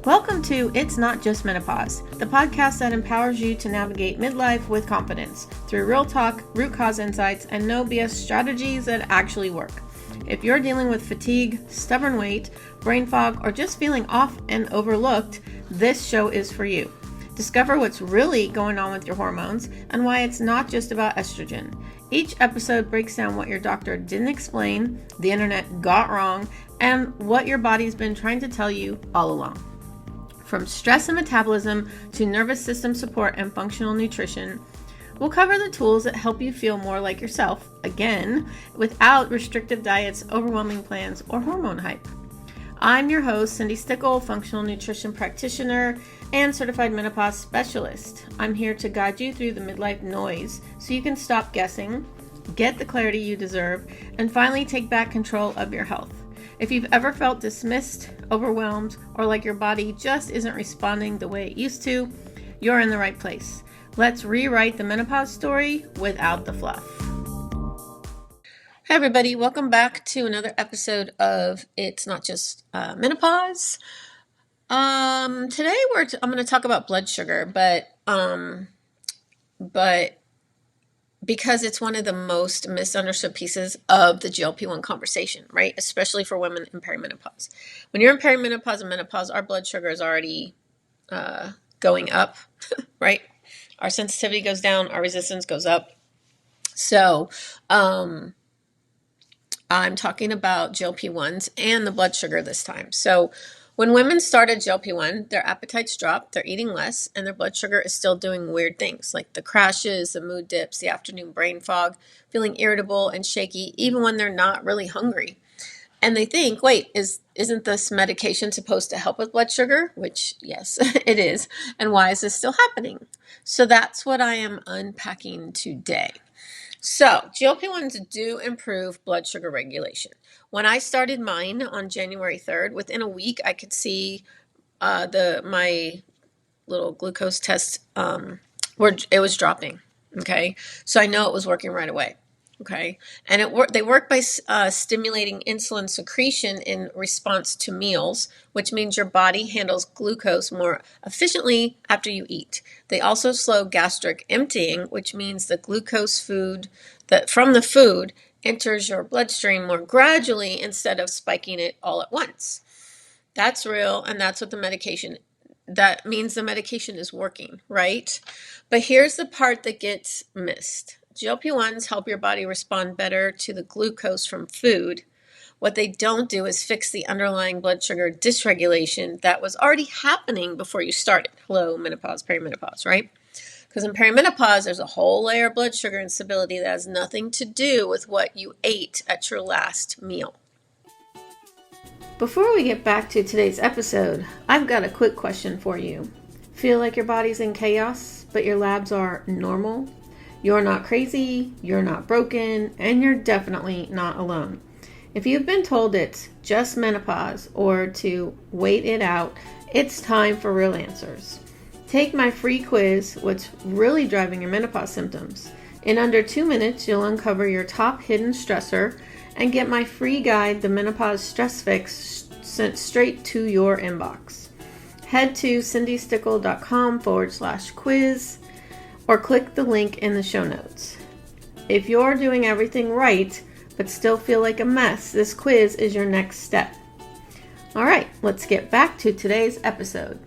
Welcome to It's Not Just Menopause, the podcast that empowers you to navigate midlife with confidence through real talk, root cause insights, and no BS strategies that actually work. If you're dealing with fatigue, stubborn weight, brain fog, or just feeling off and overlooked, this show is for you. Discover what's really going on with your hormones and why it's not just about estrogen. Each episode breaks down what your doctor didn't explain, the internet got wrong, and what your body's been trying to tell you all along. From stress and metabolism to nervous system support and functional nutrition, we'll cover the tools that help you feel more like yourself, again, without restrictive diets, overwhelming plans, or hormone hype. I'm your host, Cindi, functional nutrition practitioner and certified menopause specialist. I'm here to guide you through the midlife noise so you can stop guessing, get the clarity you deserve, and finally take back control of your health. If you've ever felt dismissed, overwhelmed, or like your body just isn't responding the way it used to, you're in the right place. Let's rewrite the menopause story without the fluff. Hey everybody, welcome back to another episode of It's Not Just Menopause. Today I'm going to talk about blood sugar, but because it's one of the most misunderstood pieces of the GLP-1 conversation, right? Especially for women in perimenopause. When you're in perimenopause and menopause, our blood sugar is already going up, right? Our sensitivity goes down, our resistance goes up. So I'm talking about GLP-1s and the blood sugar this time. So when women started GLP-1, their appetites dropped, they're eating less, and their blood sugar is still doing weird things like the crashes, the mood dips, the afternoon brain fog, feeling irritable and shaky, even when they're not really hungry. And they think, wait, isn't this medication supposed to help with blood sugar? Which, yes, it is. And why is this still happening? So that's what I am unpacking today. So GLP-1s do improve blood sugar regulation. When I started mine on January 3rd, within a week, I could see my little glucose test, where it was dropping. Okay. So I know it was working right away. Okay. And they work by stimulating insulin secretion in response to meals, which means your body handles glucose more efficiently after you eat. They also slow gastric emptying, which means the glucose from the food enters your bloodstream more gradually instead of spiking it all at once. That's real, and that's what that means the medication is working, right? But here's the part that gets missed. GLP-1s help your body respond better to the glucose from food. What they don't do is fix the underlying blood sugar dysregulation that was already happening before you started. Hello, menopause, perimenopause, right? Because in perimenopause, there's a whole layer of blood sugar instability that has nothing to do with what you ate at your last meal. Before we get back to today's episode, I've got a quick question for you. Feel like your body's in chaos, but your labs are normal? You're not crazy, you're not broken, and you're definitely not alone. If you've been told it's just menopause or to wait it out, it's time for real answers. Take my free quiz, What's Really Driving Your Menopause Symptoms. In under 2 minutes, you'll uncover your top hidden stressor and get my free guide, The Menopause Stress Fix, sent straight to your inbox. Head to cindistickle.com/quiz or click the link in the show notes. If you're doing everything right, but still feel like a mess, this quiz is your next step. All right, let's get back to today's episode.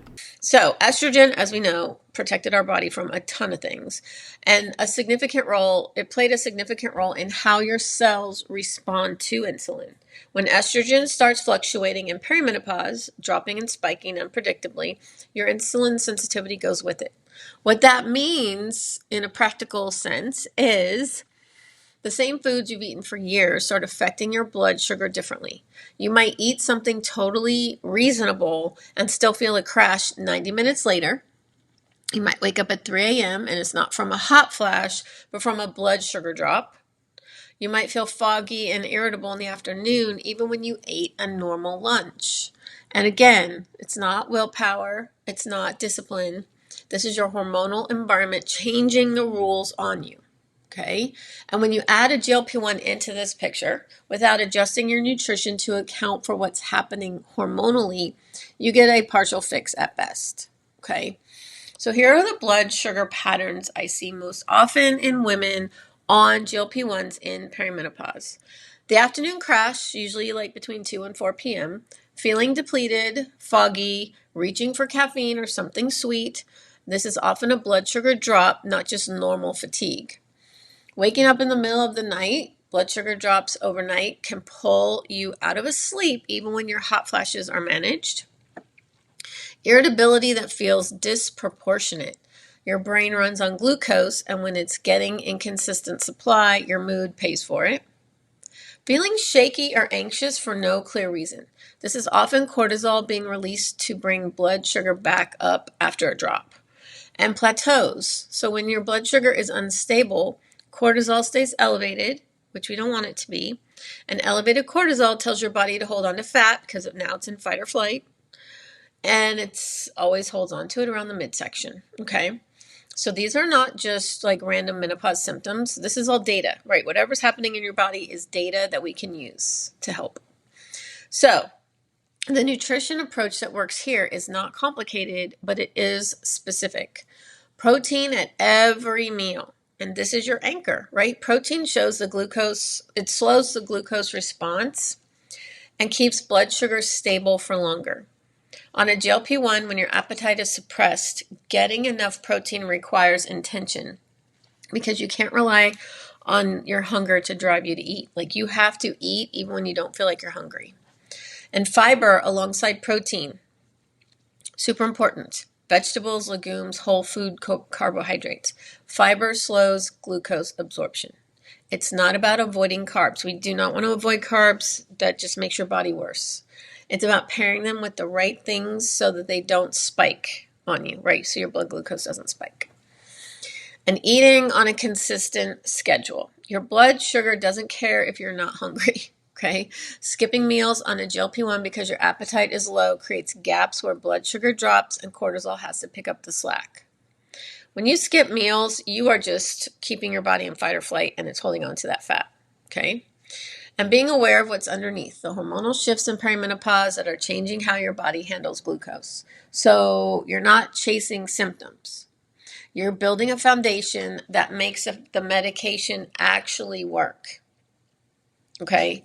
So estrogen, as we know, protected our body from a ton of things. And it played a significant role in how your cells respond to insulin. When estrogen starts fluctuating in perimenopause, dropping and spiking unpredictably, your insulin sensitivity goes with it. What that means in a practical sense is the same foods you've eaten for years start affecting your blood sugar differently. You might eat something totally reasonable and still feel a crash 90 minutes later. You might wake up at 3 a.m. and it's not from a hot flash, but from a blood sugar drop. You might feel foggy and irritable in the afternoon, even when you ate a normal lunch. And again, it's not willpower. It's not discipline. This is your hormonal environment changing the rules on you. Okay. And when you add a GLP-1 into this picture without adjusting your nutrition to account for what's happening hormonally, you get a partial fix at best. Okay. So here are the blood sugar patterns I see most often in women on GLP-1s in perimenopause. The afternoon crash, usually like between 2 and 4 p.m., feeling depleted, foggy, reaching for caffeine or something sweet. This is often a blood sugar drop, not just normal fatigue. Waking up in the middle of the night, blood sugar drops overnight can pull you out of a sleep even when your hot flashes are managed. Irritability that feels disproportionate. Your brain runs on glucose, and when it's getting inconsistent supply, your mood pays for it. Feeling shaky or anxious for no clear reason. This is often cortisol being released to bring blood sugar back up after a drop. And plateaus. So when your blood sugar is unstable, cortisol stays elevated, which we don't want it to be. And elevated cortisol tells your body to hold on to fat because now it's in fight or flight. And it's always holds on to it around the midsection. Okay. So these are not just like random menopause symptoms. This is all data, right? Whatever's happening in your body is data that we can use to help. So the nutrition approach that works here is not complicated, but it is specific. Protein at every meal. And this is your anchor, right? Protein shows the glucose, it slows the glucose response and keeps blood sugar stable for longer. On a GLP-1, when your appetite is suppressed, getting enough protein requires intention because you can't rely on your hunger to drive you to eat. Like you have to eat even when you don't feel like you're hungry. And fiber alongside protein, super important. Vegetables, legumes, whole food carbohydrates. Fiber slows glucose absorption. It's not about avoiding carbs. We do not want to avoid carbs. That just makes your body worse. It's about pairing them with the right things so that they don't spike on you, right? So your blood glucose doesn't spike. And eating on a consistent schedule. Your blood sugar doesn't care if you're not hungry, okay? Skipping meals on a GLP-1 because your appetite is low creates gaps where blood sugar drops and cortisol has to pick up the slack. When you skip meals, you are just keeping your body in fight or flight and it's holding on to that fat, okay? And being aware of what's underneath, the hormonal shifts in perimenopause that are changing how your body handles glucose. So you're not chasing symptoms. You're building a foundation that makes the medication actually work. Okay?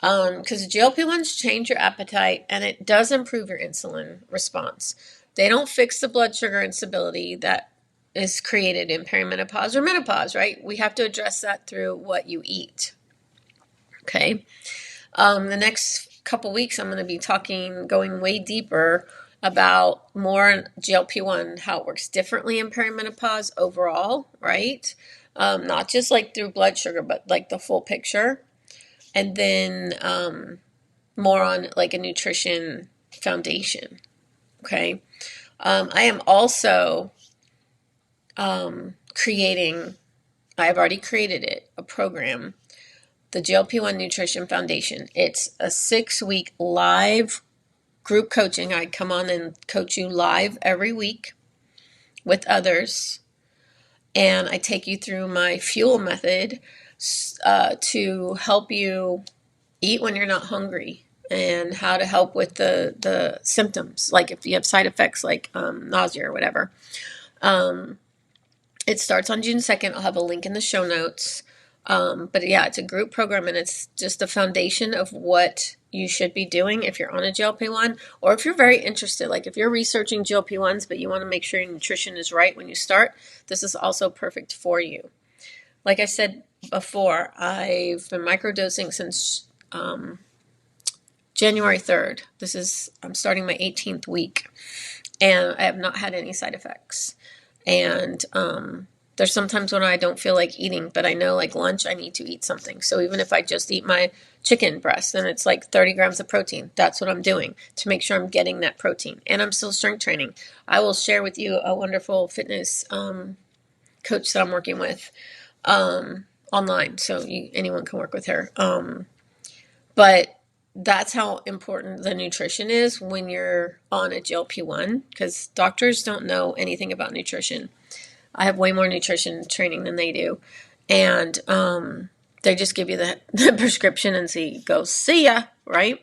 Because GLP-1s change your appetite and it does improve your insulin response. They don't fix the blood sugar instability that is created in perimenopause or menopause, right? We have to address that through what you eat. Okay. The next couple weeks, I'm going to be going way deeper about more GLP-1, how it works differently in perimenopause overall, right? Not just like through blood sugar, but like the full picture. And then more on like a nutrition foundation. Okay. I am also creating, I've already created it, a program, the GLP-1 Nutrition Foundation. It's a 6-week live group coaching. I come on and coach you live every week with others. And I take you through my fuel method to help you eat when you're not hungry and how to help with the symptoms. Like if you have side effects like nausea or whatever. It starts on June 2nd. I'll have a link in the show notes. But yeah, it's a group program and it's just the foundation of what you should be doing if you're on a GLP-1 or if you're very interested, like if you're researching GLP-1s, but you want to make sure your nutrition is right when you start, this is also perfect for you. Like I said before, I've been microdosing since January 3rd. I'm starting my 18th week and I have not had any side effects. And, there's sometimes when I don't feel like eating, but I know like lunch, I need to eat something. So even if I just eat my chicken breast, then it's like 30 grams of protein. That's what I'm doing to make sure I'm getting that protein. And I'm still strength training. I will share with you a wonderful fitness coach that I'm working with online. So anyone can work with her. But that's how important the nutrition is when you're on a GLP-1 because doctors don't know anything about nutrition. I have way more nutrition training than they do. And they just give you the prescription and go see ya, right?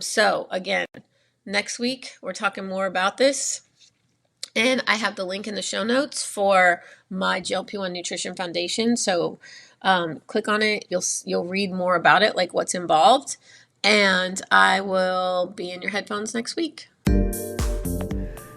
So again, next week we're talking more about this. And I have the link in the show notes for my GLP-1 Nutrition Foundation. So click on it. You'll read more about it, like what's involved. And I will be in your headphones next week.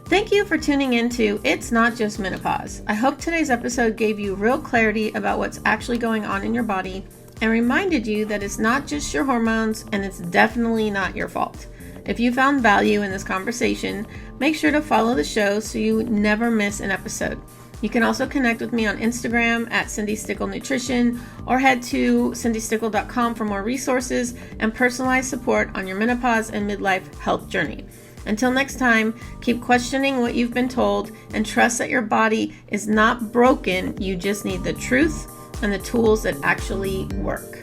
Thank you for tuning in to It's Not Just Menopause. I hope today's episode gave you real clarity about what's actually going on in your body and reminded you that it's not just your hormones and it's definitely not your fault. If you found value in this conversation, make sure to follow the show so you never miss an episode. You can also connect with me on Instagram at Cindi Stickle Nutrition or head to cindystickle.com for more resources and personalized support on your menopause and midlife health journey. Until next time, keep questioning what you've been told and trust that your body is not broken. You just need the truth and the tools that actually work.